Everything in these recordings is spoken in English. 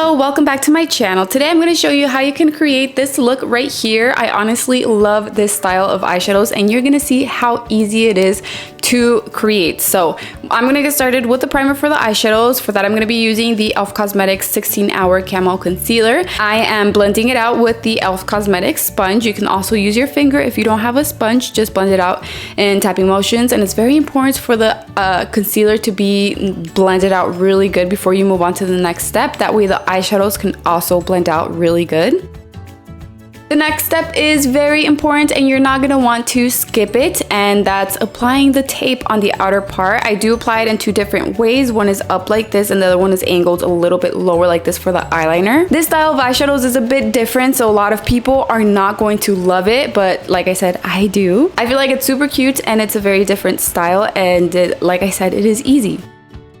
Hello, welcome back to my channel. Today I'm going to show you how you can create this look right here. I honestly love this style of eyeshadows and you're going to see how easy it is to create. So I'm going to get started with the primer for the eyeshadows. For that I'm going to be using the e.l.f. Cosmetics 16-Hour Camo Concealer. I am blending it out with the e.l.f. Cosmetics sponge. You can also use your finger. If you don't have a sponge, just blend it out in tapping motions. And it's very important for the concealer to be blended out really good before you move on to the next step. That way the eyeshadows can also blend out really good. The next step is very important and you're not going to want to skip it, and that's applying the tape on the outer part. I do apply it in two different ways. One is up like this and the other one is angled a little bit lower like this for the eyeliner. This style of eyeshadows is a bit different, so a lot of people are not going to love it, but like I said, I do. I feel like it's super cute and it's a very different style, and like I said, it is easy.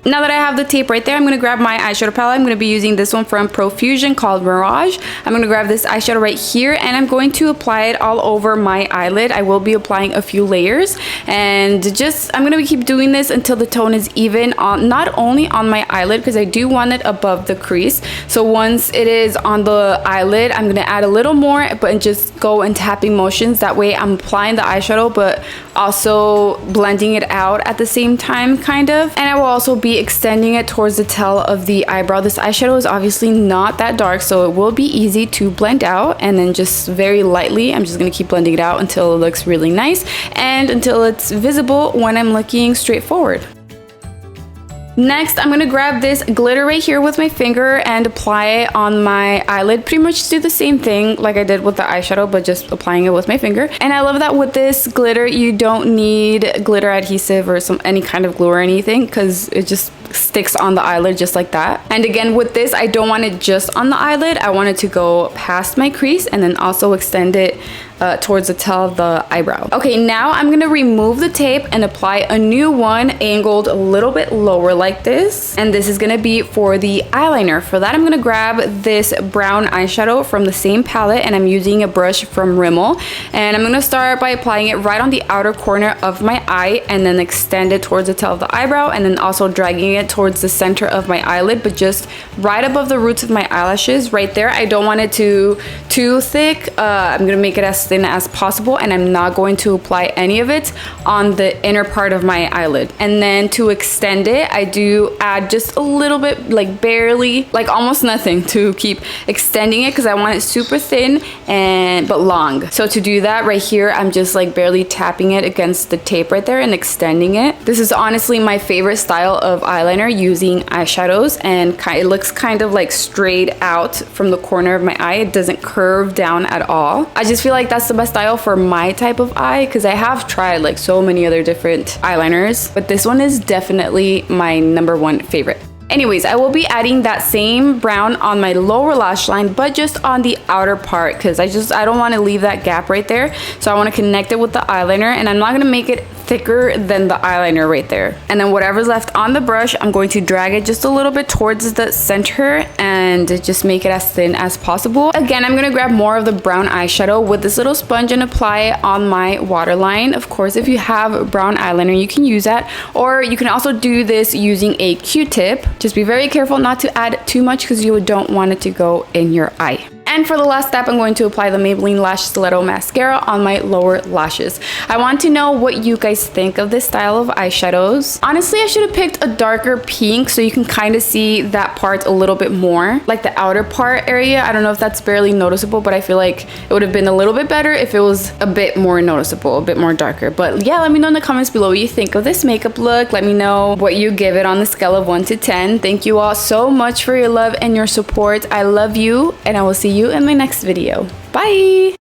Now that I have the tape right there, I'm going to grab my eyeshadow palette. I'm going to be using this one from Profusion called Mirage. I'm going to grab this eyeshadow right here and I'm going to apply it all over my eyelid. I will be applying a few layers, and I'm going to keep doing this until the tone is even on, not only on my eyelid, because I do want it above the crease. So once it is on the eyelid, I'm going to add a little more, but just go in tapping motions. That way I'm applying the eyeshadow but also blending it out at the same time, kind of. And I will also be extending it towards the tail of the eyebrow. This eyeshadow is obviously not that dark, so it will be easy to blend out, and then just very lightly I'm just going to keep blending it out until it looks really nice and until it's visible when I'm looking straight forward. Next, I'm going to grab this glitter right here with my finger and apply it on my eyelid. Pretty much do the same thing like I did with the eyeshadow, but just applying it with my finger. And I love that with this glitter, you don't need glitter adhesive or any kind of glue or anything, because it just sticks on the eyelid just like that. And again, with this, I don't want it just on the eyelid. I want it to go past my crease and then also extend it towards the tail of the eyebrow. Okay, now I'm gonna remove the tape and apply a new one angled a little bit lower like this. And this is gonna be for the eyeliner. For that, I'm gonna grab this brown eyeshadow from the same palette, and I'm using a brush from Rimmel. And I'm gonna start by applying it right on the outer corner of my eye and then extend it towards the tail of the eyebrow, and then also dragging it towards the center of my eyelid, but just right above the roots of my eyelashes right there. I don't want it too thick. I'm gonna make it as thin as possible, and I'm not going to apply any of it on the inner part of my eyelid. And then to extend it, I do add just a little bit, like barely, like almost nothing, to keep extending it because I want it super thin but long. So to do that right here, I'm just like barely tapping it against the tape right there and extending it. This is honestly my favorite style of eyeliner, using eyeshadows, and it looks kind of like straight out from the corner of my eye. It doesn't curve down at all. I just feel like that's the best style for my type of eye, because I have tried like so many other different eyeliners, but this one is definitely my #1 favorite. Anyways, I will be adding that same brown on my lower lash line, but just on the outer part, because I don't want to leave that gap right there. So I want to connect it with the eyeliner, and I'm not going to make it thicker than the eyeliner right there. And then whatever's left on the brush, I'm going to drag it just a little bit towards the center and just make it as thin as possible. Again, I'm going to grab more of the brown eyeshadow with this little sponge and apply it on my waterline. Of course, if you have brown eyeliner, you can use that, or you can also do this using a Q-tip. Just be very careful not to add too much because you don't want it to go in your eye. And for the last step, I'm going to apply the Maybelline Lash Stiletto Mascara on my lower lashes. I want to know what you guys think of this style of eyeshadows. Honestly, I should have picked a darker pink so you can kind of see that part a little bit more, like the outer part area. I don't know if that's barely noticeable, but I feel like it would have been a little bit better if it was a bit more noticeable, a bit more darker. But yeah, let me know in the comments below what you think of this makeup look. Let me know what you give it on the scale of 1 to 10. Thank you all so much for your love and your support. I love you, and I will see you in my next video. Bye!